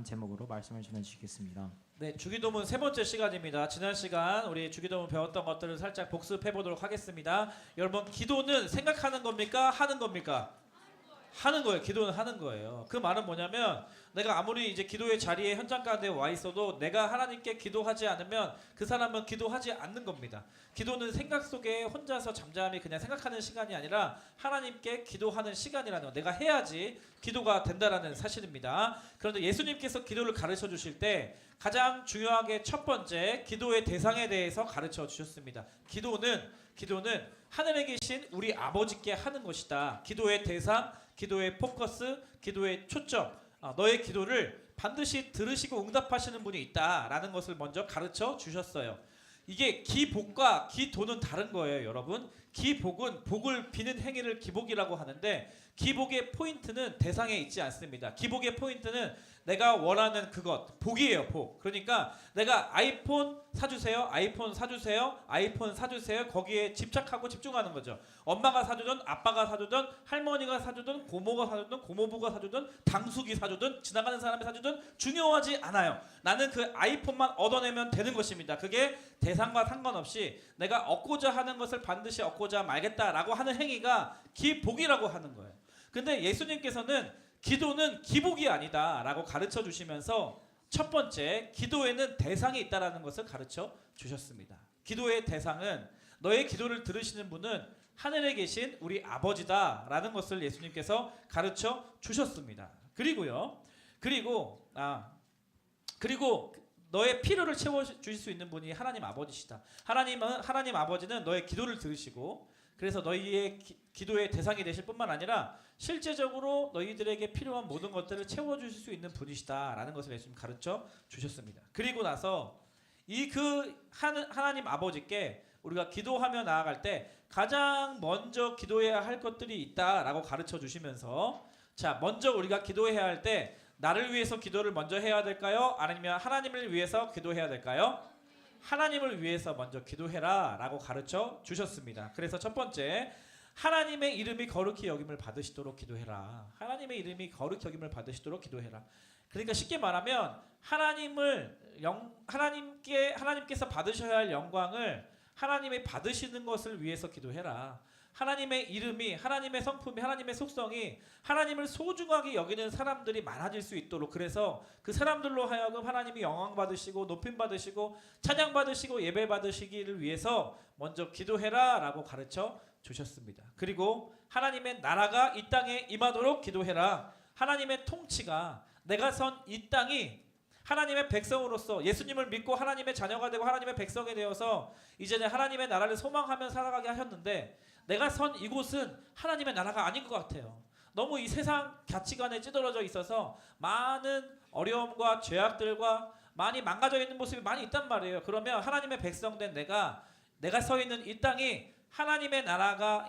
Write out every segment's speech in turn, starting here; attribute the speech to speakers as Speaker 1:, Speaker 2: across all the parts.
Speaker 1: 제목으로 말씀을 전해주시겠습니다.
Speaker 2: 네, 주기도문 세 번째 시간입니다. 지난 시간 우리 주기도문 배웠던 것들을 살짝 복습해 보도록 하겠습니다. 여러분, 기도는 생각하는 겁니까? 하는 겁니까? 하는 거예요. 기도는 하는 거예요. 그 말은 뭐냐면 내가 아무리 이제 기도의 자리에 현장 가운데 와 있어도 내가 하나님께 기도하지 않으면 그 사람은 기도하지 않는 겁니다. 기도는 생각 속에 혼자서 잠잠히 그냥 생각하는 시간이 아니라 하나님께 기도하는 시간이라는 거. 내가 해야지 기도가 된다라는 사실입니다. 그런데 예수님께서 기도를 가르쳐 주실 때 가장 중요하게 첫 번째 기도의 대상에 대해서 가르쳐 주셨습니다. 기도는 하늘에 계신 우리 아버지께 하는 것이다. 기도의 대상, 기도의 포커스, 기도의 초점, 너의 기도를 반드시 들으시고 응답하시는 분이 있다라는 것을 먼저 가르쳐 주셨어요. 이게 기복과 기도는 다른 거예요, 여러분. 기복은 복을 비는 행위를 기복이라고 하는데 기복의 포인트는 대상에 있지 않습니다. 기복의 포인트는 내가 원하는 그것, 복이에요, 복. 그러니까 내가 아이폰 사주세요, 아이폰 사주세요, 아이폰 사주세요. 거기에 집착하고 집중하는 거죠. 엄마가 사주든 아빠가 사주든 할머니가 사주든 고모가 사주든 고모부가 사주든 당숙이 사주든 지나가는 사람이 사주든 중요하지 않아요. 나는 그 아이폰만 얻어내면 되는 것입니다. 그게 대상과 상관없이 내가 얻고자 하는 것을 반드시 얻고자 말겠다라고 하는 행위가 기복이라고 하는 거예요. 근데 예수님께서는 기도는 기복이 아니다 라고 가르쳐 주시면서 첫 번째 기도에는 대상이 있다라는 것을 가르쳐 주셨습니다. 기도의 대상은 너의 기도를 들으시는 분은 하늘에 계신 우리 아버지다 라는 것을 예수님께서 가르쳐 주셨습니다. 그리고 너의 필요를 채워주실 수 있는 분이 하나님 아버지시다. 하나님 아버지는 너의 기도를 들으시고 그래서 너희의 기도의 대상이 되실 뿐만 아니라 실제적으로 너희들에게 필요한 모든 것들을 채워주실 수 있는 분이시다라는 것을 예수님 가르쳐 주셨습니다. 그리고 나서 하나님 아버지께 우리가 기도하며 나아갈 때 가장 먼저 기도해야 할 것들이 있다라고 가르쳐 주시면서 자, 먼저 우리가 기도해야 할 때 나를 위해서 기도를 먼저 해야 될까요? 아니면 하나님을 위해서 기도해야 될까요? 하나님을 위해서 먼저 기도해라 라고 가르쳐 주셨습니다. 그래서 첫 번째, 하나님의 이름이 거룩히 여김을 받으시도록 기도해라. 하나님의 이름이 거룩히 여김을 받으시도록 기도해라. 그러니까 쉽게 말하면 하나님께서 받으셔야 할 영광을 하나님이 받으시는 것을 위해서 기도해라. 하나님의 이름이, 하나님의 성품이, 하나님의 속성이 하나님을 소중하게 여기는 사람들이 많아질 수 있도록, 그래서 그 사람들로 하여금 하나님이 영광 받으시고 높임 받으시고 찬양 받으시고 예배 받으시기를 위해서 먼저 기도해라 라고 가르쳐 주셨습니다. 그리고 하나님의 나라가 이 땅에 임하도록 기도해라. 하나님의 통치가, 내가 선 이 땅이 하나님의 백성으로서 예수님을 믿고 하나님의 자녀가 되고 하나님의 백성이 되어서 이제는 하나님의 나라를 소망하며 살아가게 하셨는데 내가 선 이곳은 하나님의 나라가 아닌 것 같아요. 너무 이 세상 가치관에 찌들어져 있어서 많은 어려움과 죄악들과 많이 망가져 있는 모습이 많이 있단 말이에요. 그러면 하나님의 백성된 내가 서 있는 이 땅이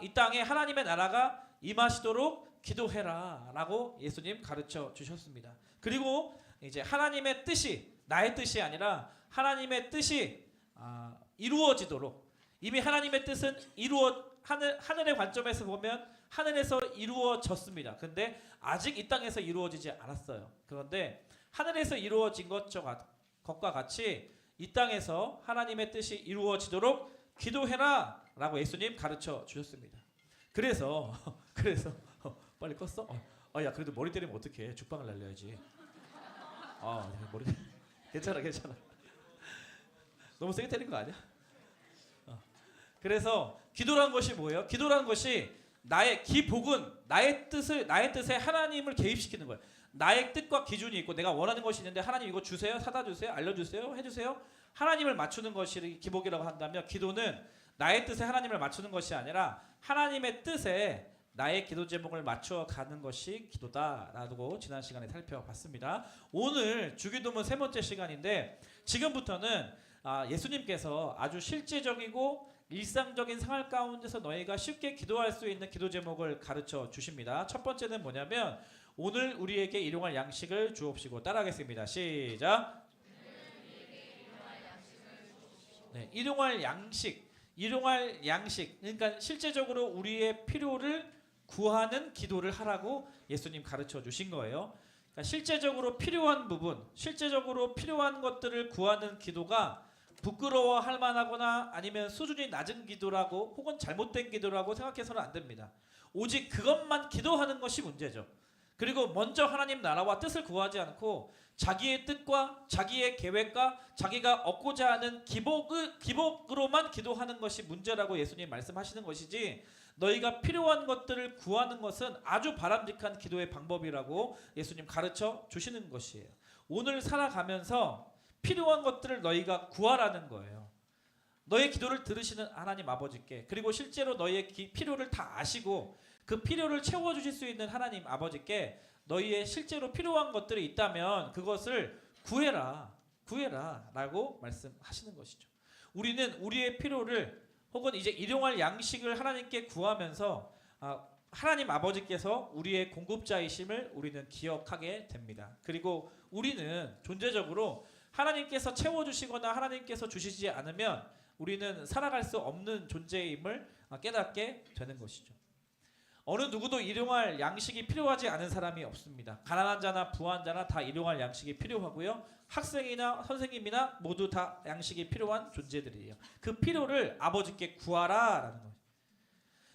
Speaker 2: 이 땅에 하나님의 나라가 임하시도록 기도해라 라고 예수님 가르쳐 주셨습니다. 그리고 이제 하나님의 뜻이, 나의 뜻이 아니라 하나님의 뜻이 이루어지도록, 이미 하나님의 뜻은 하늘의 관점에서 보면 하늘에서 이루어졌습니다. 근데 아직 이 땅에서 이루어지지 않았어요. 그런데 하늘에서 이루어진 것과 같이 이 땅에서 하나님의 뜻이 이루어지도록 기도해라 라고 예수님 가르쳐 주셨습니다. 그래서 빨리 껐어? 야, 그래도 머리 때리면 어떡해. 죽방을 날려야지. 머리 괜찮아. 너무 세게 때린 거 아니야? 그래서 기도라는 것이 뭐예요? 기도라는 것이 나의 기복은 나의 뜻에 하나님을 개입시키는 거예요. 나의 뜻과 기준이 있고 내가 원하는 것이 있는데 하나님 이거 주세요, 사다 주세요, 알려주세요, 해주세요. 하나님을 맞추는 것이 기복이라고 한다면 기도는 나의 뜻에 하나님을 맞추는 것이 아니라 하나님의 뜻에 나의 기도 제목을 맞춰가는 것이 기도다라고 지난 시간에 살펴봤습니다. 오늘 주기도문 세 번째 시간인데 지금부터는 예수님께서 아주 실제적이고 일상적인 생활 가운데서 너희가 쉽게 기도할 수 있는 기도 제목을 가르쳐 주십니다. 첫 번째는 뭐냐면 오늘 우리에게 일용할 양식을 주옵시고, 따라하겠습니다. 시작. 네, 일용할 양식. 그러니까 실제적으로 우리의 필요를 구하는 기도를 하라고 예수님 가르쳐 주신 거예요. 그러니까 실제적으로 필요한 부분, 실제적으로 필요한 것들을 구하는 기도가 부끄러워할 만하거나 아니면 수준이 낮은 기도라고 혹은 잘못된 기도라고 생각해서는 안 됩니다. 오직 그것만 기도하는 것이 문제죠. 그리고 먼저 하나님 나라와 뜻을 구하지 않고 자기의 뜻과 자기의 계획과 자기가 얻고자 하는 기복으로만 기도하는 것이 문제라고 예수님 말씀하시는 것이지, 너희가 필요한 것들을 구하는 것은 아주 바람직한 기도의 방법이라고 예수님 가르쳐 주시는 것이에요. 오늘 살아가면서 필요한 것들을 너희가 구하라는 거예요. 너의 기도를 들으시는 하나님 아버지께, 그리고 실제로 너희의 필요를 다 아시고 그 필요를 채워주실 수 있는 하나님 아버지께 너희의 실제로 필요한 것들이 있다면 그것을 구해라 라고 말씀하시는 것이죠. 우리는 우리의 필요를 혹은 이제 일용할 양식을 하나님께 구하면서 하나님 아버지께서 우리의 공급자이심을 우리는 기억하게 됩니다. 그리고 우리는 존재적으로 하나님께서 채워주시거나 하나님께서 주시지 않으면 우리는 살아갈 수 없는 존재임을 깨닫게 되는 것이죠. 어느 누구도 일용할 양식이 필요하지 않은 사람이 없습니다. 가난한 자나 부한 자나 다 일용할 양식이 필요하고요. 학생이나 선생님이나 모두 다 양식이 필요한 존재들이에요. 그 필요를 아버지께 구하라라는 거예요.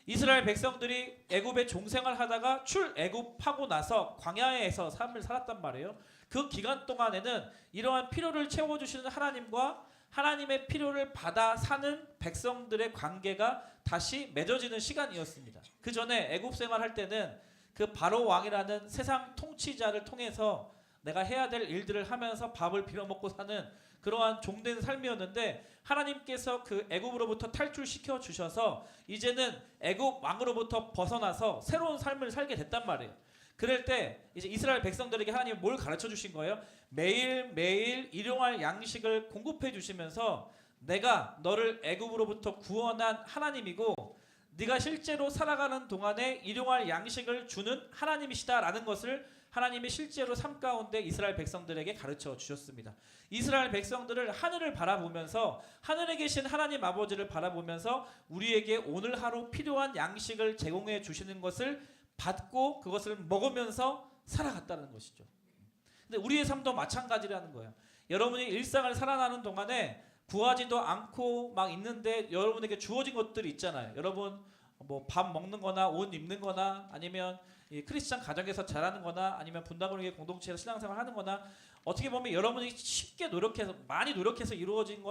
Speaker 2: 이스라엘 백성들이 애굽의 종생활 하다가 출애굽하고 나서 광야에서 삶을 살았단 말이에요. 그 기간 동안에는 이러한 필요를 채워주시는 하나님과 하나님의 필요를 받아 사는 백성들의 관계가 다시 맺어지는 시간이었습니다. 그 전에 애굽 생활할 때는 그 바로 왕이라는 세상 통치자를 통해서 내가 해야 될 일들을 하면서 밥을 빌어먹고 사는 그러한 종된 삶이었는데, 하나님께서 그 애굽으로부터 탈출시켜 주셔서 이제는 애굽 왕으로부터 벗어나서 새로운 삶을 살게 됐단 말이에요. 그럴 때 이제 이스라엘 백성들에게 하나님이 뭘 가르쳐 주신 거예요? 매일매일 일용할 양식을 공급해 주시면서 내가 너를 애굽으로부터 구원한 하나님이고 네가 실제로 살아가는 동안에 일용할 양식을 주는 하나님이시다라는 것을 하나님이 실제로 삶 가운데 이스라엘 백성들에게 가르쳐 주셨습니다. 이스라엘 백성들을 하늘을 바라보면서 하늘에 계신 하나님 아버지를 바라보면서 우리에게 오늘 하루 필요한 양식을 제공해 주시는 것을 받고 그것을 먹으면서 살아갔다는 것이죠. 근데 우리의 삶도 마찬가지라는 거예요. 여러분이 일상을 살아가는 동안에 구하지도 않고 막 있는데 여러분에게 주어진 것들이 있잖아요. 여러분 뭐 밥 먹는 거나 옷 입는 거나 아니면 이 크리스찬 가정에서 자라는 거나 아니면 분당교회 공동체에서 신앙생활 하는 거나, 어떻게 보면 여러분이 쉽게 노력해서 많이 노력해서 이루어진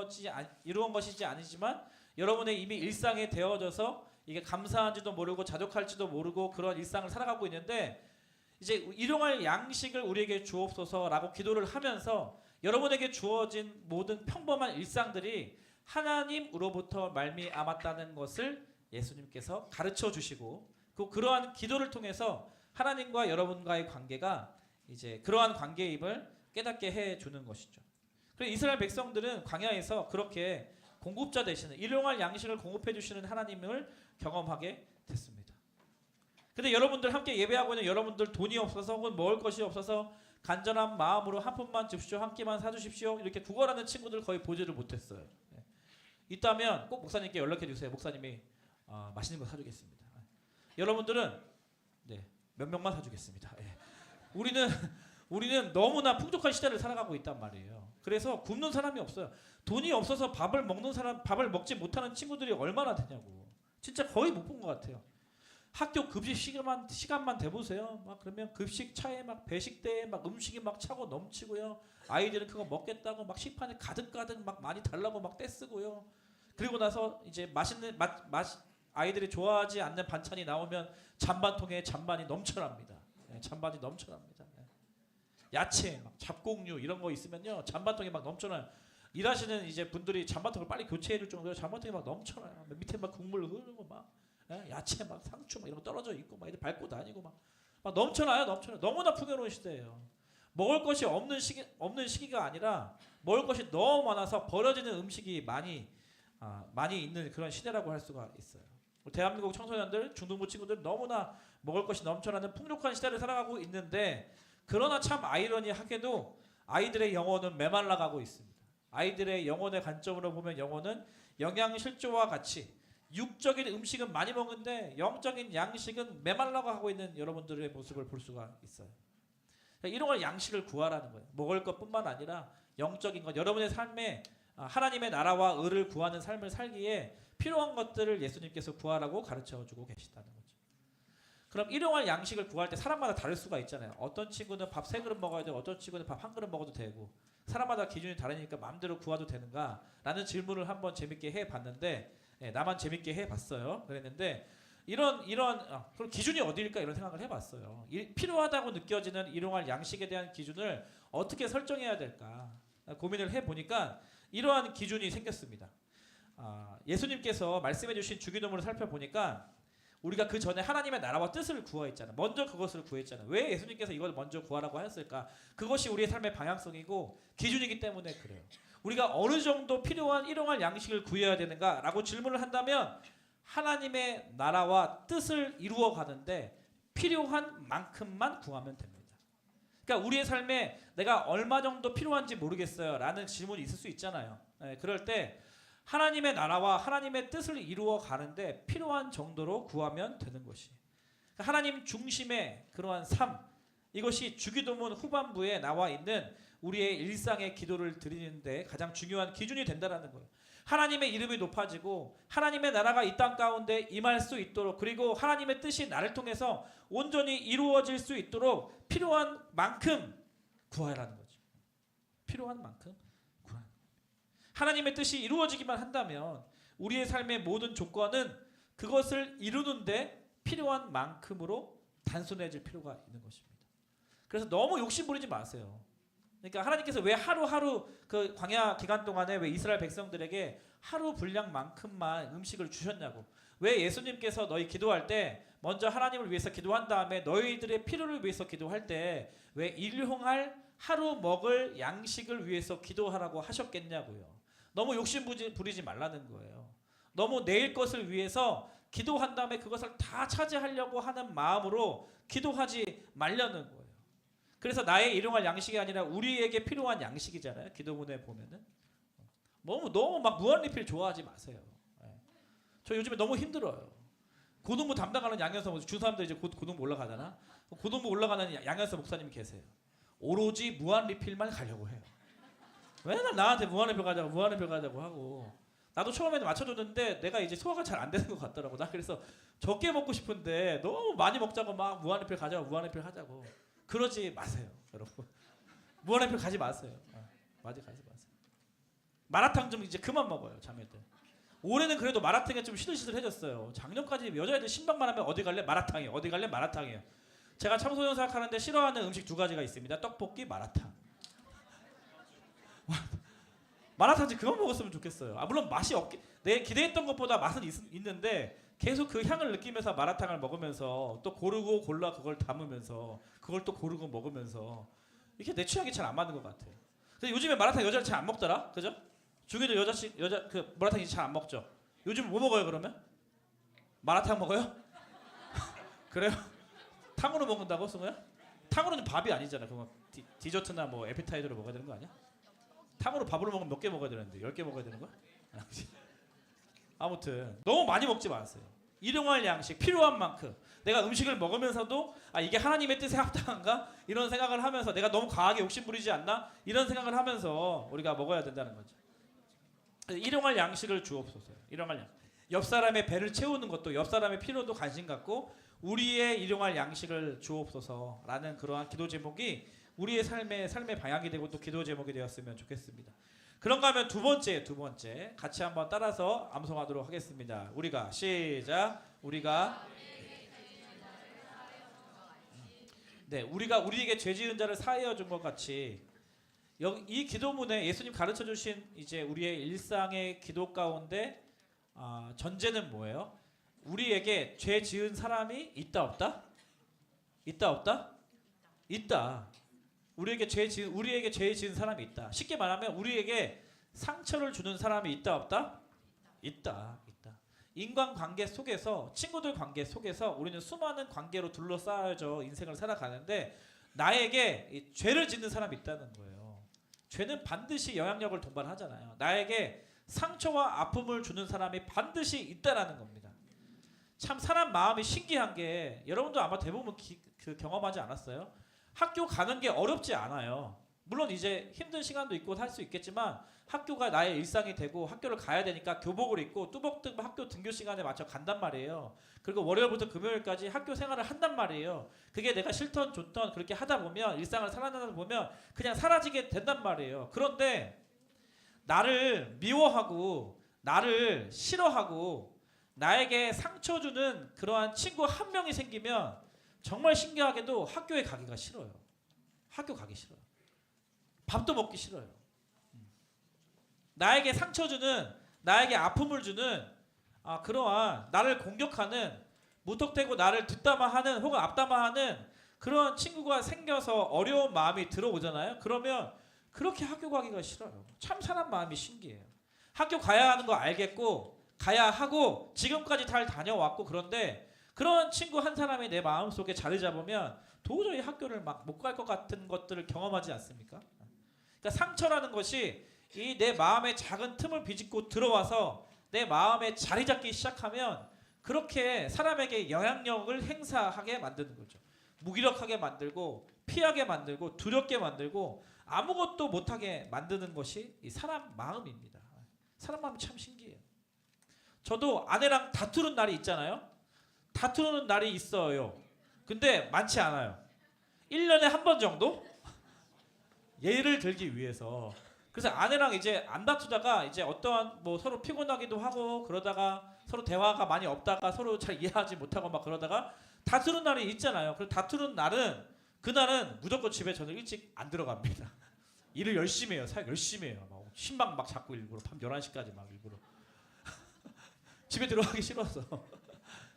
Speaker 2: 이루은 것이지 아니지만 여러분의 이미 일상에 되어져서 이게 감사한지도 모르고 자족할지도 모르고 그런 일상을 살아가고 있는데, 이제 일용할 양식을 우리에게 주옵소서라고 기도를 하면서 여러분에게 주어진 모든 평범한 일상들이 하나님으로부터 말미암았다는 것을 예수님께서 가르쳐 주시고, 그러한 기도를 통해서 하나님과 여러분과의 관계가 이제 그러한 관계임을 깨닫게 해 주는 것이죠. 그래서 이스라엘 백성들은 광야에서 그렇게 공급자 되시는 일용할 양식을 공급해 주시는 하나님을 경험하게 됐습니다. 근데 여러분들 함께 예배하고 있는 여러분들 돈이 없어서 혹은 먹을 것이 없어서 간절한 마음으로 한 푼만 주십시오, 한 끼만 사주십시오 이렇게 구걸하는 친구들 거의 보지를 못했어요. 있다면 꼭 목사님께 연락해 주세요. 목사님이 맛있는 거 사주겠습니다. 여러분들은 몇 명만 사주겠습니다. 우리는 너무나 풍족한 시대를 살아가고 있단 말이에요. 그래서 굶는 사람이 없어요. 돈이 없어서 밥을 먹지 못하는 친구들이 얼마나 되냐고. 진짜 거의 못 본 것 같아요. 학교 급식 시간만 돼보세요. 막 그러면 급식 차에 막 배식대에 막 음식이 막 차고 넘치고요. 아이들은 그거 먹겠다고 막 식판에 가득가득 막 많이 달라고 막 떼쓰고요. 그리고 나서 이제 맛있는 아이들이 좋아하지 않는 반찬이 나오면 잔반통에 잔반이 넘쳐납니다. 잔반이 넘쳐납니다. 야채, 막 잡곡류 이런 거 있으면요 잔반통에 막 넘쳐나요. 일하시는 이제 분들이 잔반통을 빨리 교체해줄 정도로 잔반통에 막 넘쳐나요. 밑에 막 국물 흐르고 막 야채 막 상추 막 이런 거 떨어져 있고 막 애들 밟고 다니고 막 넘쳐나요. 너무나 풍요로운 시대예요. 먹을 것이 없는 시기가 아니라 먹을 것이 너무 많아서 버려지는 음식이 많이 있는 그런 시대라고 할 수가 있어요. 대한민국 청소년들, 중등부 친구들 너무나 먹을 것이 넘쳐나는 풍족한 시대를 살아가고 있는데, 그러나 참 아이러니하게도 아이들의 영혼은 메말라가고 있습니다. 아이들의 영혼의 관점으로 보면 영혼은 영양실조와 같이 육적인 음식은 많이 먹는데 영적인 양식은 메말라가고 있는 여러분들의 모습을 볼 수가 있어요. 그러니까 일용할 양식을 구하라는 거예요. 먹을 것뿐만 아니라 영적인 것, 여러분의 삶에 하나님의 나라와 의를 구하는 삶을 살기에 필요한 것들을 예수님께서 구하라고 가르쳐주고 계시다는 거죠. 그럼 일용할 양식을 구할 때 사람마다 다를 수가 있잖아요. 어떤 친구는 밥 3그릇 먹어야 되고 어떤 친구는 밥 1그릇 먹어도 되고 사람마다 기준이 다르니까 마음대로 구워도 되는가? 라는 질문을 한번 재밌게 해봤는데 나만 재밌게 해봤어요. 그랬는데 그럼 기준이 어디일까 이런 생각을 해봤어요. 필요하다고 느껴지는 일용할 양식에 대한 기준을 어떻게 설정해야 될까 고민을 해보니까 이러한 기준이 생겼습니다. 예수님께서 말씀해주신 주기도문을 살펴보니까 우리가 그 전에 하나님의 나라와 뜻을 구하였잖아. 먼저 그것을 구했잖아. 왜 예수님께서 이걸 먼저 구하라고 하셨을까? 그것이 우리의 삶의 방향성이고 기준이기 때문에 그래요. 우리가 어느 정도 필요한 일용할 양식을 구해야 되는가라고 질문을 한다면 하나님의 나라와 뜻을 이루어 가는데 필요한 만큼만 구하면 됩니다. 그러니까 우리의 삶에 내가 얼마 정도 필요한지 모르겠어요 라는 질문이 있을 수 있잖아요. 그럴 때 하나님의 나라와 하나님의 뜻을 이루어 가는데 필요한 정도로 구하면 되는 것이 하나님 중심의 그러한 삶, 이것이 주기도문 후반부에 나와 있는 우리의 일상의 기도를 드리는데 가장 중요한 기준이 된다는 거예요. 하나님의 이름이 높아지고 하나님의 나라가 이 땅 가운데 임할 수 있도록, 그리고 하나님의 뜻이 나를 통해서 온전히 이루어질 수 있도록 필요한 만큼 구하라는 거죠. 필요한 만큼 구하는 거예요. 하나님의 뜻이 이루어지기만 한다면 우리의 삶의 모든 조건은 그것을 이루는데 필요한 만큼으로 단순해질 필요가 있는 것입니다. 그래서 너무 욕심 부리지 마세요. 그러니까 하나님께서 왜 하루하루 그 광야 기간 동안에 왜 이스라엘 백성들에게 하루 분량만큼만 음식을 주셨냐고. 왜 예수님께서 너희 기도할 때 먼저 하나님을 위해서 기도한 다음에 너희들의 필요를 위해서 기도할 때 왜 일용할 하루 먹을 양식을 위해서 기도하라고 하셨겠냐고요. 너무 욕심 부리지 말라는 거예요. 너무 내일 것을 위해서 기도한 다음에 그것을 다 차지하려고 하는 마음으로 기도하지 말라는 거예요. 그래서 나의 일용할 양식이 아니라 우리에게 필요한 양식이잖아요. 기도문에 보면은 너무 막 무한리필 좋아하지 마세요. 저 요즘에 너무 힘들어요. 고등부 담당하는 양현서 주 사람들 이제 곧 고등부 올라가잖아. 고등부 올라가는 양현서 목사님이 계세요. 오로지 무한리필만 가려고 해요. 맨날 나한테 무한리필 가자고 하고. 나도 처음에는 맞춰줬는데 내가 이제 소화가 잘 안 되는 것 같더라고. 나 그래서 적게 먹고 싶은데 너무 많이 먹자고 막 무한리필 하자고. 그러지 마세요, 여러분. 무한리필 가지 마세요. 가지 마세요. 마라탕 좀 이제 그만 먹어요, 자매들. 올해는 그래도 마라탕이 좀 시들시들해졌어요. 작년까지 여자애들 신방만 하면 어디 갈래? 마라탕이에요. 제가 청소년 생각하는데 싫어하는 음식 2가지가 있습니다. 떡볶이, 마라탕. 마라탕 좀 그만 먹었으면 좋겠어요. 물론 맛이 내 기대했던 것보다 맛은 있는데 계속 그 향을 느끼면서 마라탕을 먹으면서 또 고르고 골라 그걸 담으면서 그걸 또 고르고 먹으면서 이게 내 취향이 잘 안 맞는 것 같아요. 근데 요즘에 마라탕 여자를 잘 안 먹더라, 그죠? 중에도 여자 그 마라탕 이제 잘 안 먹죠. 요즘 뭐 먹어요 그러면? 마라탕 먹어요? 그래요? 탕으로 먹는다고 승우야? 탕으로는 밥이 아니잖아. 그거 디저트나 뭐 에피타이저로 먹어야 되는 거 아니야? 탕으로 밥으로 먹으면 몇 개 먹어야 되는데 10개 먹어야 되는 거야? 아무튼 너무 많이 먹지 마세요. 일용할 양식 필요한 만큼. 내가 음식을 먹으면서도 이게 하나님의 뜻에 합당한가? 이런 생각을 하면서 내가 너무 과하게 욕심 부리지 않나? 이런 생각을 하면서 우리가 먹어야 된다는 거죠. 일용할 양식을 주옵소서. 일용할 양식. 옆 사람의 배를 채우는 것도 옆 사람의 필요도 관심 갖고 우리의 일용할 양식을 주옵소서라는 그러한 기도 제목이 우리의 삶의 방향이 되고 또 기도 제목이 되었으면 좋겠습니다. 그런가 하면 두 번째 같이 한번 따라서 암송하도록 하겠습니다. 우리가 시작. 우리가 우리에게 죄 지은 자를 사하여 준 것 같이 이 기도문에 예수님 가르쳐 주신 이제 우리의 일상의 기도 가운데 전제는 뭐예요? 우리에게 죄 지은 사람이 있다 없다? 있다 없다? 있다. 우리에게 죄 지은 사람이 있다. 쉽게 말하면 우리에게 상처를 주는 사람이 있다 없다? 있다. 인간관계 속에서, 친구들 관계 속에서 우리는 수많은 관계로 둘러싸여져 인생을 살아가는데 나에게 이 죄를 짓는 사람이 있다는 거예요. 죄는 반드시 영향력을 동반하잖아요. 나에게 상처와 아픔을 주는 사람이 반드시 있다라는 겁니다. 참 사람 마음이 신기한 게 여러분도 아마 대부분 경험하지 않았어요? 학교 가는 게 어렵지 않아요. 물론 이제 힘든 시간도 있고 할 수 있겠지만 학교가 나의 일상이 되고 학교를 가야 되니까 교복을 입고 뚜벅뚜벅 학교 등교 시간에 맞춰 간단 말이에요. 그리고 월요일부터 금요일까지 학교 생활을 한단 말이에요. 그게 내가 싫던 좋던 그렇게 하다 보면 일상을 살아가다 보면 그냥 사라지게 된단 말이에요. 그런데 나를 미워하고 나를 싫어하고 나에게 상처 주는 그러한 친구 한 명이 생기면 정말 신기하게도 학교에 가기가 싫어요. 학교 가기 싫어요. 밥도 먹기 싫어요. 나에게 상처 주는, 나에게 아픔을 주는 그러한 나를 공격하는, 무턱대고 나를 뒷담화하는 혹은 앞담화하는 그런 친구가 생겨서 어려운 마음이 들어오잖아요. 그러면 그렇게 학교 가기가 싫어요. 참 사람 마음이 신기해요. 학교 가야 하는 거 알겠고 가야 하고 지금까지 잘 다녀왔고 그런데 그런 친구 한 사람이 내 마음속에 자리 잡으면 도저히 학교를 막 못 갈 것 같은 것들을 경험하지 않습니까? 그러니까 상처라는 것이 이 내 마음의 작은 틈을 비집고 들어와서 내 마음에 자리 잡기 시작하면 그렇게 사람에게 영향력을 행사하게 만드는 거죠. 무기력하게 만들고 피하게 만들고 두렵게 만들고 아무것도 못하게 만드는 것이 이 사람 마음입니다. 사람 마음이 참 신기해요. 저도 아내랑 다투는 날이 있잖아요. 다투는 날이 있어요. 근데 많지 않아요. 1년에 한 번 정도? 예를 들기 위해서. 그래서 아내랑 이제 안 다투다가 이제 어떠한 뭐 서로 피곤하기도 하고 그러다가 서로 대화가 많이 없다가 서로 잘 이해하지 못하고 막 그러다가 다투는 날이 있잖아요. 그래서 다투는 날은 그날은 무조건 집에 저는 일찍 안 들어갑니다. 일을 열심히 해요. 사역 열심히 해요. 막 신방 막 잡고 일부러 밤 11시까지 막 일부러 집에 들어가기 싫어서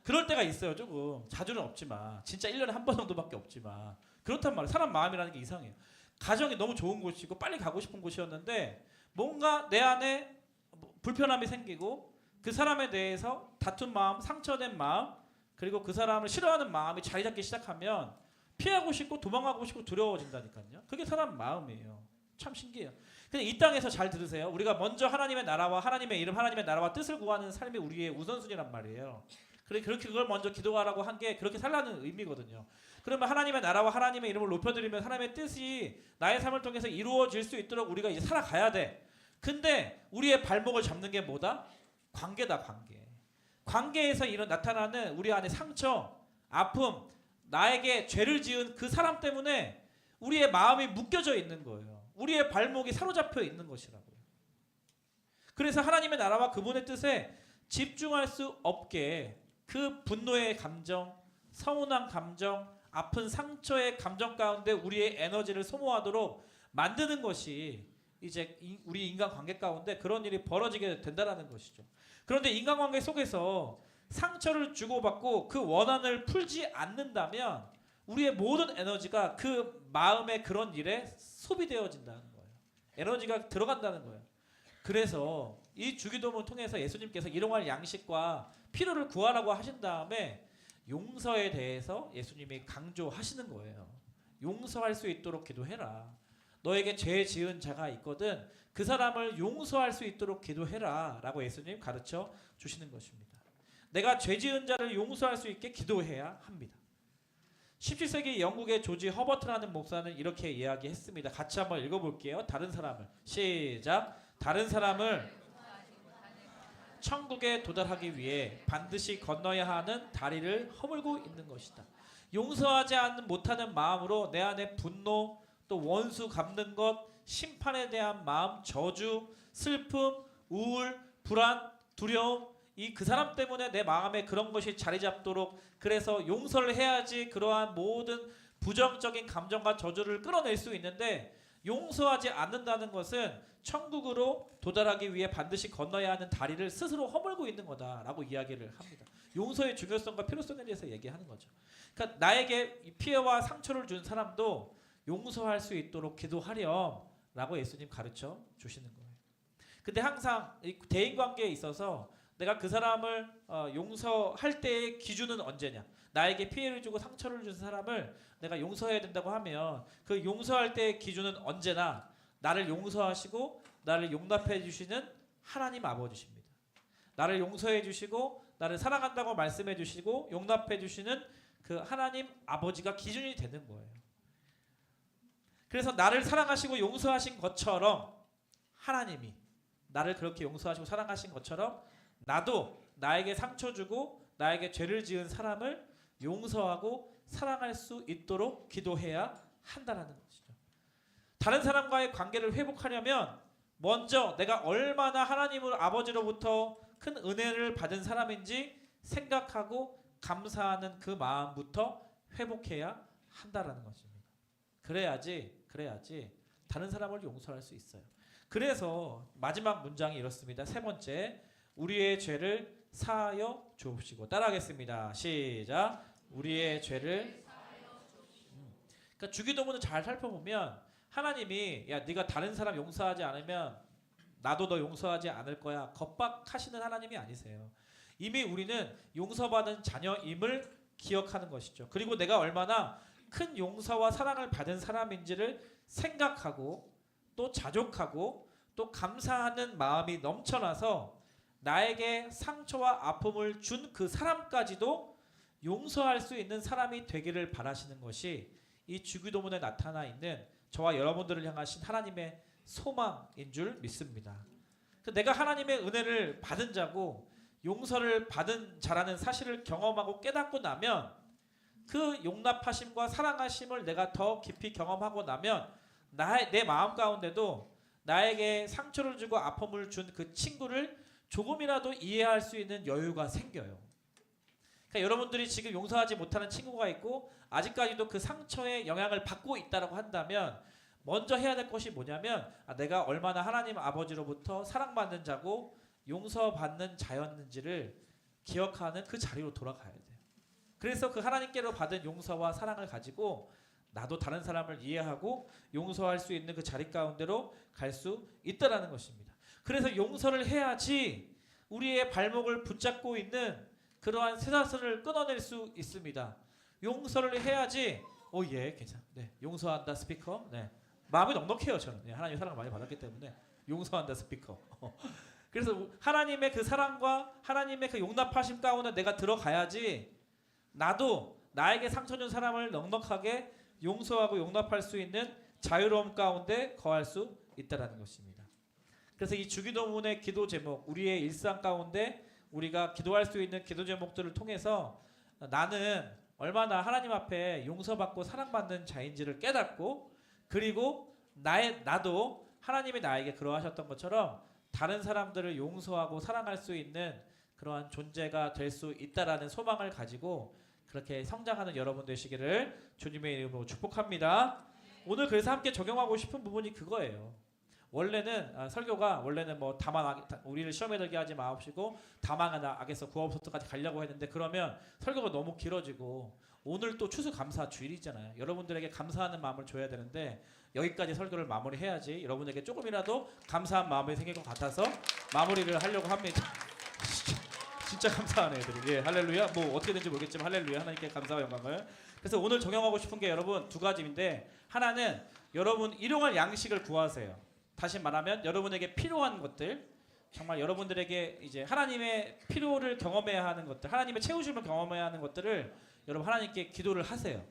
Speaker 2: 그럴 때가 있어요. 조금 자주는 없지만 진짜 1년에 한 번 정도밖에 없지만 그렇단 말이에요. 사람 마음이라는 게 이상해요. 가정이 너무 좋은 곳이고 빨리 가고 싶은 곳이었는데 뭔가 내 안에 불편함이 생기고 그 사람에 대해서 다툰 마음, 상처된 마음 그리고 그 사람을 싫어하는 마음이 자리 잡기 시작하면 피하고 싶고 도망가고 싶고 두려워진다니까요. 그게 사람 마음이에요. 참 신기해요. 근데 이 땅에서 잘 들으세요. 우리가 먼저 하나님의 나라와 하나님의 이름, 하나님의 나라와 뜻을 구하는 삶이 우리의 우선순위란 말이에요. 그렇게 그걸 먼저 기도하라고 한 게 그렇게 살라는 의미거든요. 그러면 하나님의 나라와 하나님의 이름을 높여드리면 하나님의 뜻이 나의 삶을 통해서 이루어질 수 있도록 우리가 이제 살아가야 돼. 근데 우리의 발목을 잡는 게 뭐다? 관계다, 관계. 관계에서 나타나는 우리 안에 상처, 아픔, 나에게 죄를 지은 그 사람 때문에 우리의 마음이 묶여져 있는 거예요. 우리의 발목이 사로잡혀 있는 것이라고요. 그래서 하나님의 나라와 그분의 뜻에 집중할 수 없게 그 분노의 감정, 서운한 감정, 아픈 상처의 감정 가운데 우리의 에너지를 소모하도록 만드는 것이 이제 우리 인간관계 가운데 그런 일이 벌어지게 된다는 것이죠. 그런데 인간관계 속에서 상처를 주고받고 그 원한을 풀지 않는다면 우리의 모든 에너지가 그 마음의 그런 일에 소비되어진다는 거예요. 에너지가 들어간다는 거예요. 그래서 이 주기도문을 통해서 예수님께서 일용할 양식과 필요를 구하라고 하신 다음에 용서에 대해서 예수님이 강조하시는 거예요. 용서할 수 있도록 기도해라. 너에게 죄 지은 자가 있거든 그 사람을 용서할 수 있도록 기도해라 라고 예수님 가르쳐 주시는 것입니다. 내가 죄 지은 자를 용서할 수 있게 기도해야 합니다. 17세기 영국의 조지 허버트라는 목사는 이렇게 이야기했습니다. 같이 한번 읽어볼게요. 다른 사람을 시작. 다른 사람을 천국에 도달하기 위해 반드시 건너야 하는 다리를 허물고 있는 것이다. 용서하지 못하는 마음으로 내 안에 분노, 또 원수 갚는 것, 심판에 대한 마음, 저주, 슬픔, 우울, 불안, 두려움 이 그 사람 때문에 내 마음에 그런 것이 자리 잡도록 그래서 용서를 해야지 그러한 모든 부정적인 감정과 저주를 끌어낼 수 있는데 용서하지 않는다는 것은 천국으로 도달하기 위해 반드시 건너야 하는 다리를 스스로 허물고 있는 거다라고 이야기를 합니다. 용서의 중요성과 필요성에 대해서 얘기하는 거죠. 그러니까 나에게 피해와 상처를 준 사람도 용서할 수 있도록 기도하렴라고 예수님 가르쳐 주시는 거예요. 근데 항상 대인관계에 있어서 내가 그 사람을 용서할 때의 기준은 언제냐? 나에게 피해를 주고 상처를 준 사람을 내가 용서해야 된다고 하면 그 용서할 때의 기준은 언제나 나를 용서하시고 나를 용납해 주시는 하나님 아버지십니다. 나를 용서해 주시고 나를 사랑한다고 말씀해 주시고 용납해 주시는 그 하나님 아버지가 기준이 되는 거예요. 그래서 나를 사랑하시고 용서하신 것처럼 하나님이 나를 그렇게 용서하시고 사랑하신 것처럼 나도 나에게 상처 주고 나에게 죄를 지은 사람을 용서하고 사랑할 수 있도록 기도해야 한다라는 것이죠. 다른 사람과의 관계를 회복하려면 먼저 내가 얼마나 하나님을 아버지로부터 큰 은혜를 받은 사람인지 생각하고 감사하는 그 마음부터 회복해야 한다라는 것입니다. 그래야지 다른 사람을 용서할 수 있어요. 그래서 마지막 문장이 이렇습니다. 세 번째, 우리의 죄를 사하여 주옵시고. 따라하겠습니다. 시작. 우리의 죄를 그러니까 주기도문을 잘 살펴보면 하나님이 야 네가 다른 사람 용서하지 않으면 나도 너 용서하지 않을 거야 겁박하시는 하나님이 아니세요. 이미 우리는 용서받은 자녀임을 기억하는 것이죠. 그리고 내가 얼마나 큰 용서와 사랑을 받은 사람인지를 생각하고 또 자족하고 또 감사하는 마음이 넘쳐나서 나에게 상처와 아픔을 준 그 사람까지도 용서할 수 있는 사람이 되기를 바라시는 것이 이 주기도문에 나타나 있는 저와 여러분들을 향하신 하나님의 소망인 줄 믿습니다. 내가 하나님의 은혜를 받은 자고 용서를 받은 자라는 사실을 경험하고 깨닫고 나면 그 용납하심과 사랑하심을 내가 더 깊이 경험하고 나면 내 마음 가운데도 나에게 상처를 주고 아픔을 준 그 친구를 조금이라도 이해할 수 있는 여유가 생겨요. 그러니까 여러분들이 지금 용서하지 못하는 친구가 있고 아직까지도 그 상처의 영향을 받고 있다고 한다면 먼저 해야 될 것이 뭐냐면 내가 얼마나 하나님 아버지로부터 사랑받는 자고 용서받는 자였는지를 기억하는 그 자리로 돌아가야 돼요. 그래서 그 하나님께로 받은 용서와 사랑을 가지고 나도 다른 사람을 이해하고 용서할 수 있는 그 자리 가운데로 갈 수 있다라는 것입니다. 그래서 용서를 해야지 우리의 발목을 붙잡고 있는 그러한 쇠사슬을 끊어낼 수 있습니다. 용서를 해야지 예 괜찮아. 네, 용서한다 스피커. 네, 마음이 넉넉해요 저는. 네, 하나님의 사랑을 많이 받았기 때문에 용서한다 스피커. 그래서 하나님의 그 사랑과 하나님의 그 용납하심 가운데 내가 들어가야지 나도 나에게 상처 준 사람을 넉넉하게 용서하고 용납할 수 있는 자유로움 가운데 거할 수 있다라는 것입니다. 그래서 이 주기도문의 기도 제목, 우리의 일상 가운데 우리가 기도할 수 있는 기도 제목들을 통해서 나는 얼마나 하나님 앞에 용서받고 사랑받는 자인지를 깨닫고 그리고 나도 하나님이 나에게 그러하셨던 것처럼 다른 사람들을 용서하고 사랑할 수 있는 그러한 존재가 될 수 있다라는 소망을 가지고 그렇게 성장하는 여러분 되시기를 주님의 이름으로 축복합니다. 오늘 그래서 함께 적용하고 싶은 부분이 그거예요. 설교가 원래는 뭐 우리를 시험에 들게 하지 마옵시고 다망한 악에서 구하옵소서까지 가려고 했는데 그러면 설교가 너무 길어지고 오늘 또 추수감사 주일이잖아요. 여러분들에게 감사하는 마음을 줘야 되는데 여기까지 설교를 마무리해야지 여러분에게 조금이라도 감사한 마음이 생길 것 같아서 마무리를 하려고 합니다. 진짜 감사하네 애들이. 예, 할렐루야. 뭐 어떻게 된지 모르겠지만 할렐루야. 하나님께 감사와 영광을. 그래서 오늘 적용하고 싶은 게 여러분 두 가지인데 하나는 여러분 일용할 양식을 구하세요. 다시 말하면 여러분에게 필요한 것들 정말 여러분들에게 이제 하나님의 필요를 경험해야 하는 것들 하나님의 채우심을 경험해야 하는 것들을 여러분 하나님께 기도를 하세요.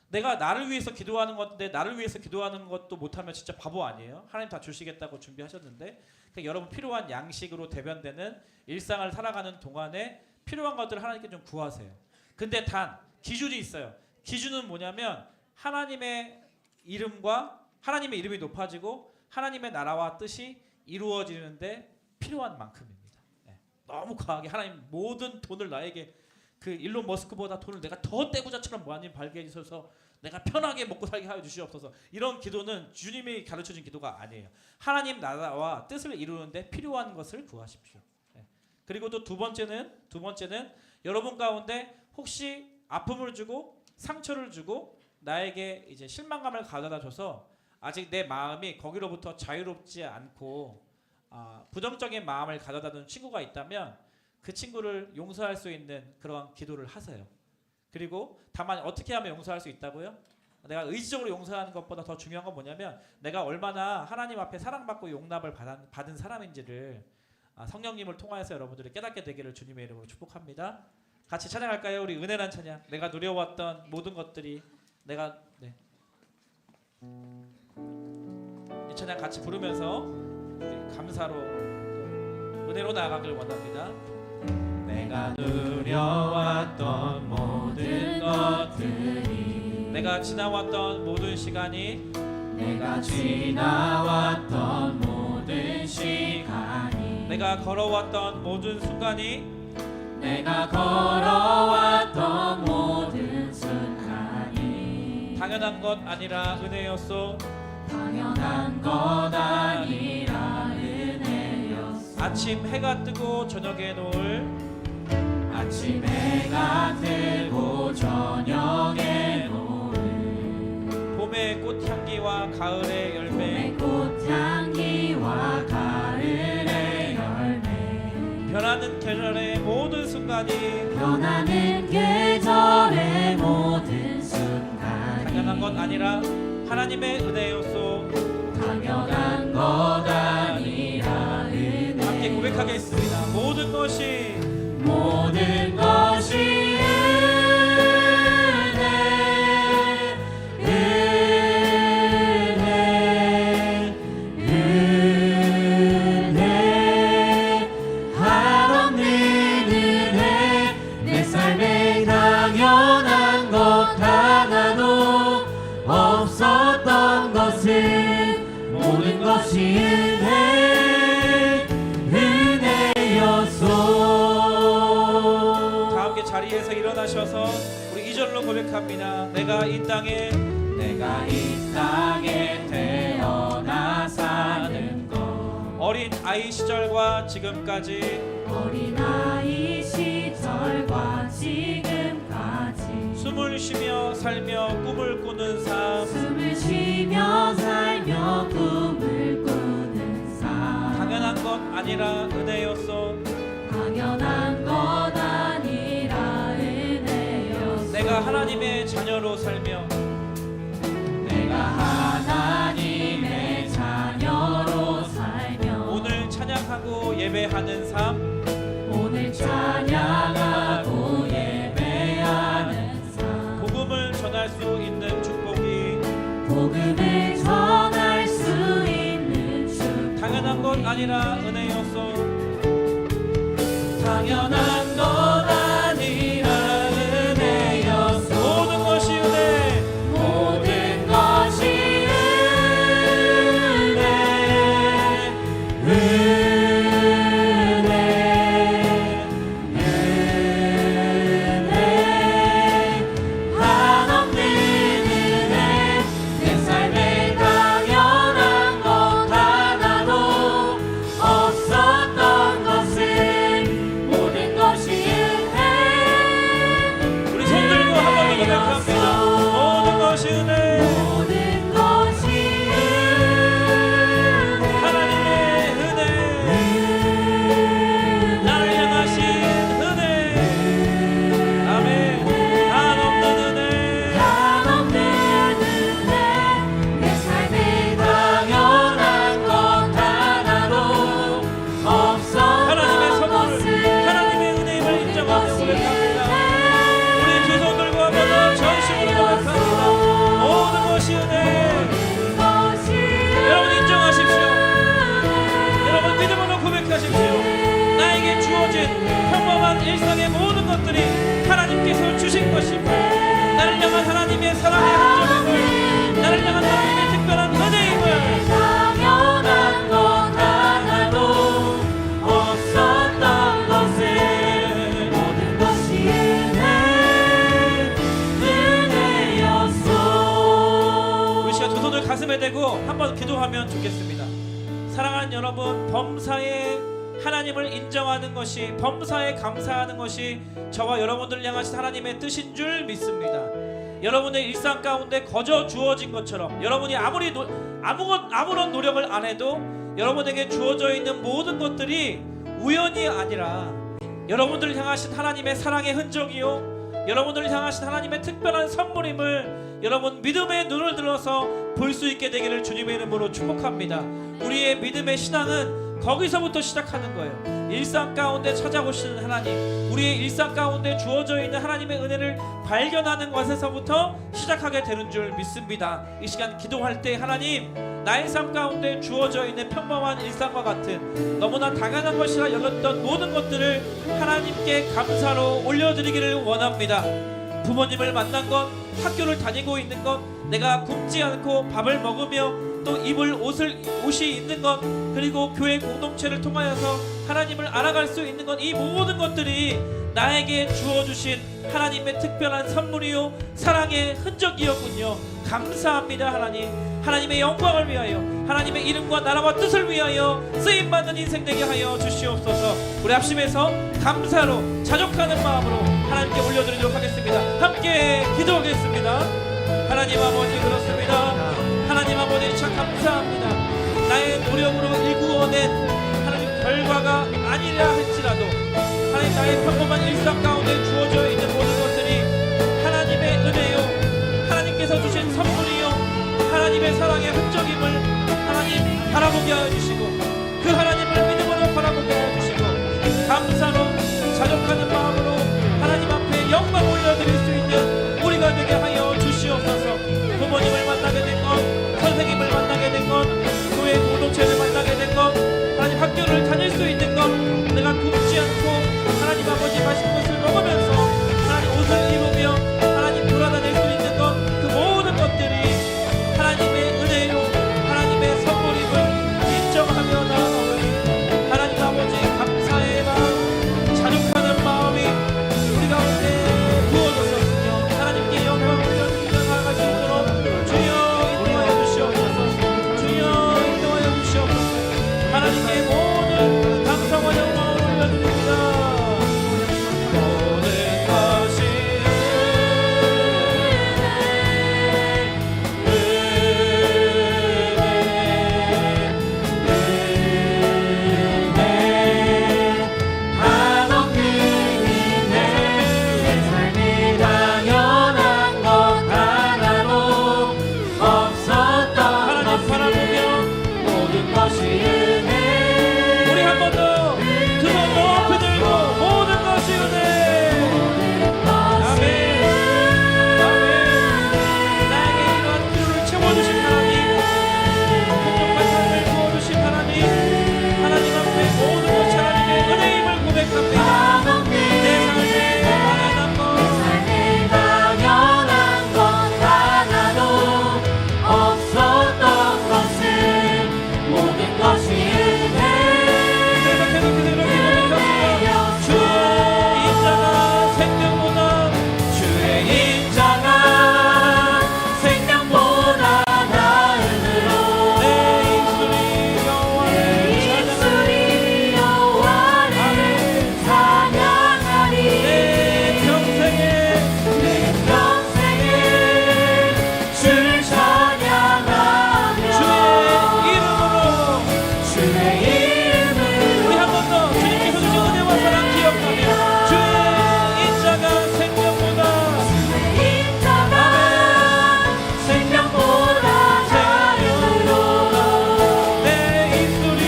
Speaker 2: 내가 나를 위해서 기도하는 건데 나를 위해서 기도하는 것도 못하면 진짜 바보 아니에요? 하나님 다 주시겠다고 준비하셨는데 그러니까 여러분 필요한 양식으로 대변되는 일상을 살아가는 동안에 필요한 것들을 하나님께 좀 구하세요. 근데 단 기준이 있어요. 기준은 뭐냐면 하나님의 이름과 하나님의 이름이 높아지고 하나님의 나라와 뜻이 이루어지는데 필요한 만큼입니다. 네. 너무 과하게 하나님 모든 돈을 나에게 그 일론 머스크보다 돈을 내가 더 떼구자처럼 많이 벌게 해주셔서 내가 편하게 먹고 살게 하여 주시옵소서. 이런 기도는 주님이 가르쳐준 기도가 아니에요. 하나님 나라와 뜻을 이루는데 필요한 것을 구하십시오. 네. 그리고 또 두 번째는 여러분 가운데 혹시 아픔을 주고 상처를 주고 나에게 이제 실망감을 가져다 줘서 아직 내 마음이 거기로부터 자유롭지 않고 부정적인 마음을 가져다 둔 친구가 있다면 그 친구를 용서할 수 있는 그러한 기도를 하세요. 그리고 다만 어떻게 하면 용서할 수 있다고요? 내가 의지적으로 용서하는 것보다 더 중요한 건 뭐냐면 내가 얼마나 하나님 앞에 사랑받고 용납을 받은 사람인지를 성령님을 통하여서 여러분들이 깨닫게 되기를 주님의 이름으로 축복합니다. 같이 찬양할까요? 우리 은혜란 찬양. 내가 누려왔던 모든 것들이 내가 찬양 같이 부르면서 우리 감사로 은혜로 나아가길 원합니다. 내가 누려왔던 모든 것들이, 내가 지나왔던 모든 시간이,
Speaker 3: 내가 지나왔던 모든 시간이,
Speaker 2: 내가 걸어왔던 모든 순간이,
Speaker 3: 내가 걸어왔던 모든 순간이
Speaker 2: 당연한 것 아니라 은혜였소.
Speaker 3: 당연한 것 아니라 은혜였소.
Speaker 2: 아침 해가 뜨고 저녁에 노을,
Speaker 3: 아침 해가 뜨고 저녁에 노을,
Speaker 2: 봄의 꽃향기와 가을의 열매,
Speaker 3: 봄의 꽃향기와 가을의 열매,
Speaker 2: 변하는 계절의 모든 순간이
Speaker 3: 변하는 계절의 모든 순간이
Speaker 2: 당연한 것 아니라 하나님의 은혜였소.
Speaker 3: 당연한 것 아니라 은혜.
Speaker 2: 함께 고백하겠습니다. 모든 것이
Speaker 3: 모든 것이 은혜, 은혜, 은혜, 한없는 은혜. 내 삶에 당연한 것 하나도 없었던 것은 모든 것이 은혜, 은혜였소.
Speaker 2: 다 함께 자리에서 일어나셔서 우리 2절로 고백합니다. 내가 이 땅에
Speaker 3: 태어나 사는 것,
Speaker 2: 어린 아이 시절과 지금까지
Speaker 3: 어린아이 시절과 지금까지
Speaker 2: 숨을 쉬며 살며 꿈을 꾸는 삶,
Speaker 3: 숨을 쉬며 살며 꿈을 꾸는 삶,
Speaker 2: 당연한 것 아니라 은혜였소.
Speaker 3: 당연한 것 아니라 은혜였소.
Speaker 2: 내가 하나님의 자녀로 살며
Speaker 3: 내가 하나님의 자녀로 살며
Speaker 2: 오늘 찬양하고 예배하는 삶,
Speaker 3: 오늘 찬양하고 예배하는 삶,
Speaker 2: 복음을 전할 수 있는 축복이
Speaker 3: 복음을 전할 수 있는 축복,
Speaker 2: 당연한 것 아니라 은혜였소.
Speaker 3: 당연한 것 아니라 은혜였소.
Speaker 2: 모든 것이 은혜,
Speaker 3: 모든 것이 은혜, 은혜, 은혜, 한없는 은혜. 내 삶에 당연한 것 하나도 없었던 것은 모든 것이 은혜,
Speaker 2: 우리 손 들고 한번 고백합니다. 모든 것이 은혜,
Speaker 3: 모든 것이 은혜,
Speaker 2: 하나님의 은혜, 나를 향하신 은혜, 아멘. 한없는 은혜,
Speaker 3: 한없는 은혜. 내 삶에 당연한 것 하나도
Speaker 2: 하나님의
Speaker 3: 없었던
Speaker 2: 선물,
Speaker 3: 것은
Speaker 2: 하나님의 은혜임을 인정하며 고백합니다. 우리 두 손 들고 한번 전심으로 고백합니다. 모든 것이 은혜. 여러분 인정하십시오. 여러분 믿음으로 고백하십시오. 나에게 주어진 평범한 일상의 모든 것들이 하나님께서 주신 것이고, 나를 향한 하나님의 사랑의 흔적임을, 나를 향한 하나님의 특별한 은혜임을
Speaker 3: 당연한 것 하나도 없었던 것은 모든 것이 은혜, 은혜였소.
Speaker 2: 우리 시간 두 손을 가슴에 대고 한번 기도하면 좋겠습니다. 사랑하는 여러분, 범사에 하나님을 인정하는 것이, 범사에 감사하는 것이 저와 여러분들을 향하신 하나님의 뜻인 줄 믿습니다. 여러분의 일상 가운데 거저 주어진 것처럼 여러분이 아무런 노력을 안 해도 여러분에게 주어져 있는 모든 것들이 우연이 아니라 여러분들을 향하신 하나님의 사랑의 흔적이요, 여러분들을 향하신 하나님의 특별한 선물임을 여러분 믿음의 눈을 들어서 볼 수 있게 되기를 주님의 이름으로 축복합니다. 우리의 믿음의 신앙은 거기서부터 시작하는 거예요. 일상 가운데 찾아오시는 하나님, 우리의 일상 가운데 주어져 있는 하나님의 은혜를 발견하는 것에서부터 시작하게 되는 줄 믿습니다. 이 시간 기도할 때 하나님, 나의 삶 가운데 주어져 있는 평범한 일상과 같은 너무나 당연한 것이라 여겼던 모든 것들을 하나님께 감사로 올려드리기를 원합니다. 부모님을 만난 것, 학교를 다니고 있는 것, 내가 굶지 않고 밥을 먹으며 또 입을 옷이 있는 것, 그리고 교회 공동체를 통하여서 하나님을 알아갈 수 있는 것, 이 모든 것들이 나에게 주어주신 하나님의 특별한 선물이요 사랑의 흔적이었군요. 감사합니다. 하나님, 하나님의 영광을 위하여, 하나님의 이름과 나라와 뜻을 위하여 쓰임받는 인생 되게 하여 주시옵소서. 우리 합심해서 감사로 자족하는 마음으로 하나님께 올려드리도록 하겠습니다. 함께 기도하겠습니다. 하나님 아버지, 그렇습니다. 하나님 아버지, 참 감사합니다. 나의 노력으로 일구어낸 하나님 결과가 아니라 할지라도 하나님, 나의 평범한 일상 가운데 주어져 있는 모든 것들이 하나님의 은혜요, 하나님께서 주신 선물이요, 하나님의 사랑의 흔적임을 하나님 바라보게 하여 주시고, 그 하나님을 믿음으로 바라보게 하여 주시고, 감사로 자족하는 마음으로 하나님 앞에 영광 올려드릴 수 있는 우리가 되게 하여 주시옵소서. 부모님을 만나게 된 것, 선생님을 만나게 된 것, 교회 공동체를 만나게 된 것, 하나님 학교를 다닐 수 있는 것, 내가 굶지 않고 하나님 아버지 맛있는 것을 먹으면서 하나님 옷을 입으며 하나님 돌아다닐 수 있는 것, 그 모든 것들이 하나님의 은혜요, 하나님의 선물임을 인정하며 나아가오니 하나님 아버지, 감사의 마음, 자족하는 마음이 우리 가운데 부어졌으며 하나님께 영광을 올려드리며 나아갈 수 있도록 주여 인도하여 주시옵소서. 주여 인도하여 주시옵소서. 하나님께 모든 감사와 영광을 올려드립니다. 모든 것이
Speaker 3: 한없는 은혜, 내 삶에 당연한 것 하나도 없었던
Speaker 2: 하나님 바라보며
Speaker 3: 모든 것이 은혜.
Speaker 2: 우리 한 번 더 두 손 높이 들고 모든 것이 은혜. 아멘. 아멘. 나에게 이러한 필요를 채워주신 하나님, 풍족한 삶을 부어주신 하나님, 하나님 앞에 모든 것이 하나님의 은혜임을 고백합니다. 내 삶에 당연한 것,
Speaker 3: 당연한 것 하나도 없었던 것은 모든 것이 은혜.
Speaker 2: 계속해서 그대로 기도하며 주의 인자가 생명보다,
Speaker 3: 주의 인자가 생명보다 나으므로
Speaker 2: 내 입술이 여호와를
Speaker 3: 여호와를 찬양하리.
Speaker 2: 내 평생에
Speaker 3: 내 평생에 주를 찬양하며
Speaker 2: 주의 이름으로,
Speaker 3: 주의 이름으로
Speaker 2: 우리 한 번 더 주님께서 주신 은혜와 사랑 기억하며 주의 인자가 생명보다,
Speaker 3: 인자가 생명보다 나으므로
Speaker 2: 내 입술이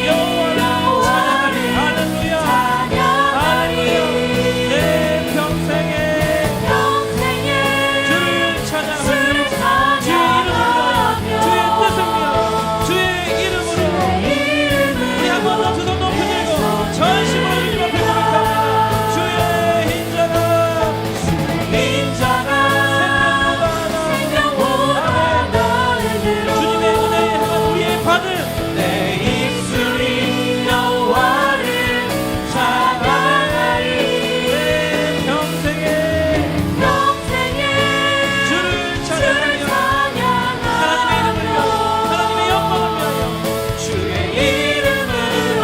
Speaker 2: 여호와를 찬양하리. 할렐루야, 할렐루야. 내 평생에 주를 찬양하며 주의 뜻을 위하여 주의 이름으로, 우리 한 번 더 두 손 높이 들고 전심으로 주님 앞에 고백합니다. 주의 인자가
Speaker 3: 생명보다 나으므로
Speaker 2: 주님의 은혜에 향한 우리의 받을
Speaker 3: 내 입술이 여호와를 찬양하리.
Speaker 2: 내 평생에 주를 찬양하며 하나님의 이름을 위하여, 하나님의 영광을 위하여
Speaker 3: 주의 이름으로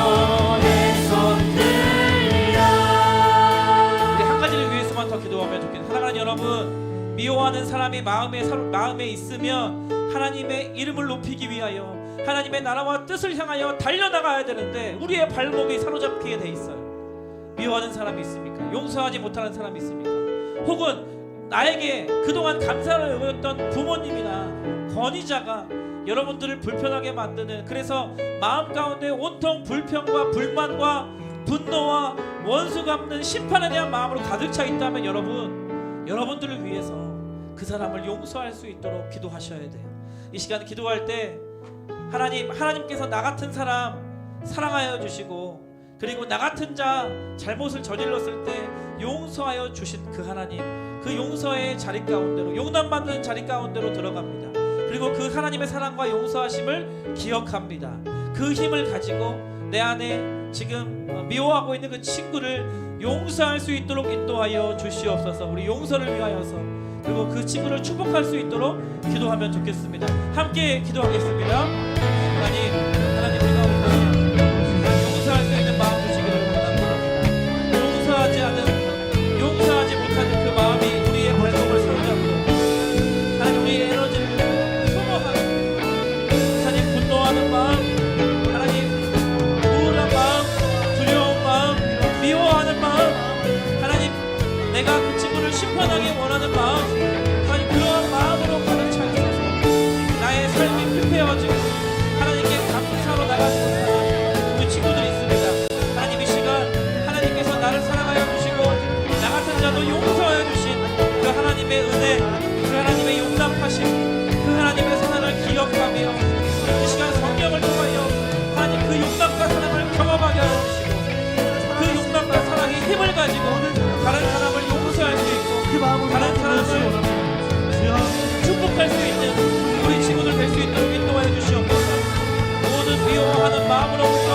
Speaker 3: 내 손 들리라.
Speaker 2: 우리 한 가지를 위해서만 더 기도하면 좋겠습니다. 사랑하는 여러분, 미워하는 사람이 마음에 있으면 하나님의 이름을 높이기 위하여 하나님의 나라와 뜻을 향하여 달려나가야 되는데 우리의 발목이 사로잡히게 돼 있어요. 미워하는 사람이 있습니까? 용서하지 못하는 사람이 있습니까? 혹은 나에게 그동안 감사를 여겼던 부모님이나 권위자가 여러분들을 불편하게 만드는, 그래서 마음 가운데 온통 불평과 불만과 분노와 원수 갚는 심판에 대한 마음으로 가득 차 있다면 여러분들을 위해서 그 사람을 용서할 수 있도록 기도하셔야 돼요. 이 시간 기도할 때 하나님께서 나 같은 사람 사랑하여 주시고, 그리고 나 같은 자 잘못을 저질렀을 때 용서하여 주신 그 하나님, 그 용서의 자리 가운데로, 용납받는 자리 가운데로 들어갑니다. 그리고 그 하나님의 사랑과 용서하심을 기억합니다. 그 힘을 가지고 내 안에 지금 미워하고 있는 그 친구를 용서할 수 있도록 인도하여 주시옵소서. 우리 용서를 위하여서, 그리고 그 친구를 축복할 수 있도록 기도하면 좋겠습니다. 함께 기도하겠습니다. 하나님 우리가 오늘 용서할 수 있는 마음 주시기를 원합니다. 용서하지 못하는 그 마음이 우리의 발목을 사로잡고, 하나님 우리의 에너지를 소모하는, 하나님 분노하는 마음, 하나님 우울한 마음, 두려운 마음, 미워하는 마음, 하나님 내가 그 친구를 심판하기 원하는 마음, 하나님 그러한 마음으로 가득 차 있어서 나의 삶이 피폐해지고 하나님께 감사로 나가지 못하는 우리 친구들이 있습니다. 하나님 이 시간 하나님께서 나를 사랑하여 주시고 나 같은 자도 용서하여 주신 그 하나님의 은혜, 그 하나님의 용납하심, 그 하나님의 사랑을 기억하며 이 시간 성경을 통하여 하나님 그 용납과 사랑을 경험하게 하여 주시고, 그 용납과 사랑의 힘을 가지고 다른 사람을 용서할 수 있고 다른 사람을 축복할 수 있는 우리 친구들 될 수 있도록 인도하여 주시옵소서. 모든 미워하는 마음으로부터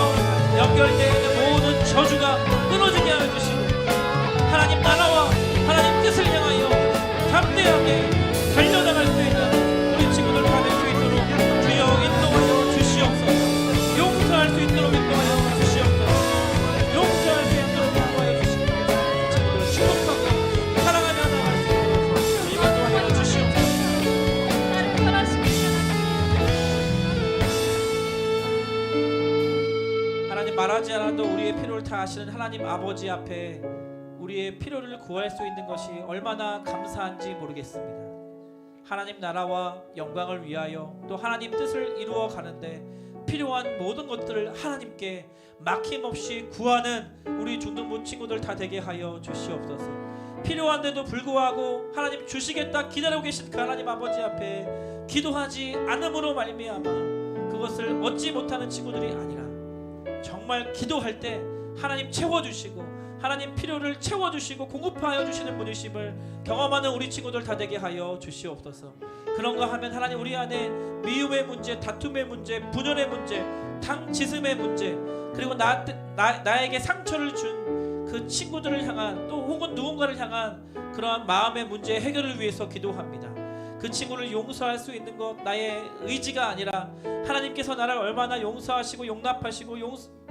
Speaker 2: 연결되어 있는 모든 저주가 끊어지게 하여 주시고, 하나님 나라와 하나님 뜻을 향하여 담대하게 달려나갈 수 있는 우리 친구들 다 될 수 있도록 주여 인도하여 주시옵소서. 용서할 수 있도록 인도하여 주시옵소서. 용서할 수 있도록 인도하여 주시옵소서. 친구들을 축복하고 사랑하며 나갈 수 있도록 주님 인도하여 주시옵소서. 하나님 말하지 않아도 우리의 필요를 다 아시는 하나님 아버지 앞에 우리의 필요를 구할 수 있는 것이 얼마나 감사한지 모르겠습니다. 하나님 나라와 영광을 위하여 또 하나님 뜻을 이루어 가는데 필요한 모든 것들을 하나님께 막힘없이 구하는 우리 중등부 친구들 다 되게 하여 주시옵소서. 필요한데도 불구하고 하나님 주시겠다 기다리고 계신 그 하나님 아버지 앞에 기도하지 않음으로 말미암아 그것을 얻지 못하는 친구들이 아니라 정말 기도할 때 하나님 채워주시고 하나님 필요를 채워주시고 공급하여 주시는 분이심을 경험하는 우리 친구들 다 되게 하여 주시옵소서. 그런가 하면 하나님 우리 안에 미움의 문제, 다툼의 문제, 분열의 문제, 탕지슴의 문제, 그리고 나에게 상처를 준 그 친구들을 향한 또 혹은 누군가를 향한 그러한 마음의 문제 해결을 위해서 기도합니다. 그 친구를 용서할 수 있는 것 나의 의지가 아니라 하나님께서 나를 얼마나 용서하시고 용납하시고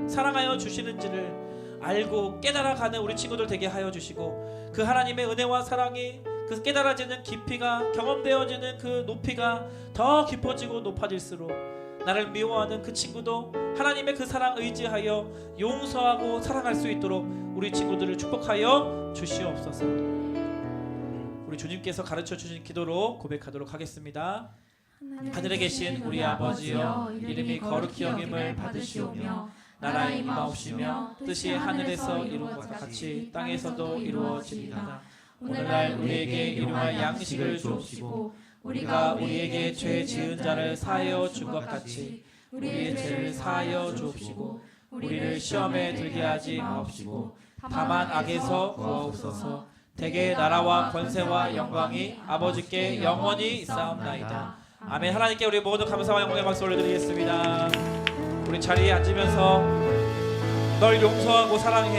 Speaker 2: 사랑하여 주시는지를 알고 깨달아가는 우리 친구들 되게 하여 주시고, 그 하나님의 은혜와 사랑이 그 깨달아지는 깊이가 경험되어지는 그 높이가 더 깊어지고 높아질수록 나를 미워하는 그 친구도 하나님의 그 사랑 의지하여 용서하고 사랑할 수 있도록 우리 친구들을 축복하여 주시옵소서. 우리 주님께서 가르쳐 주신 기도로 고백하도록 하겠습니다. 하늘에 계신 우리 아버지여, 이름이 거룩히 여김을 받으시오며 나라의 임하옵시며 뜻이 하늘에서 이룬 것 같이 땅에서도 이루어지이다. 오늘날 우리에게 일용할 양식을 주옵시고 우리가 우리에게 죄 지은 자를 사하여 준 것 같이 우리의 죄를 사하여 주옵시고 우리를 시험에 들게 하지 마옵시고 다만 악에서 구하옵소서. 대개 나라와 권세와 영광이 아버지께 영원히 있사옵나이다. 아멘. 하나님께 우리 모두 감사와 영광의 박수 올려드리겠습니다. 우리 자리에 앉으면서 널 용서하고 사랑해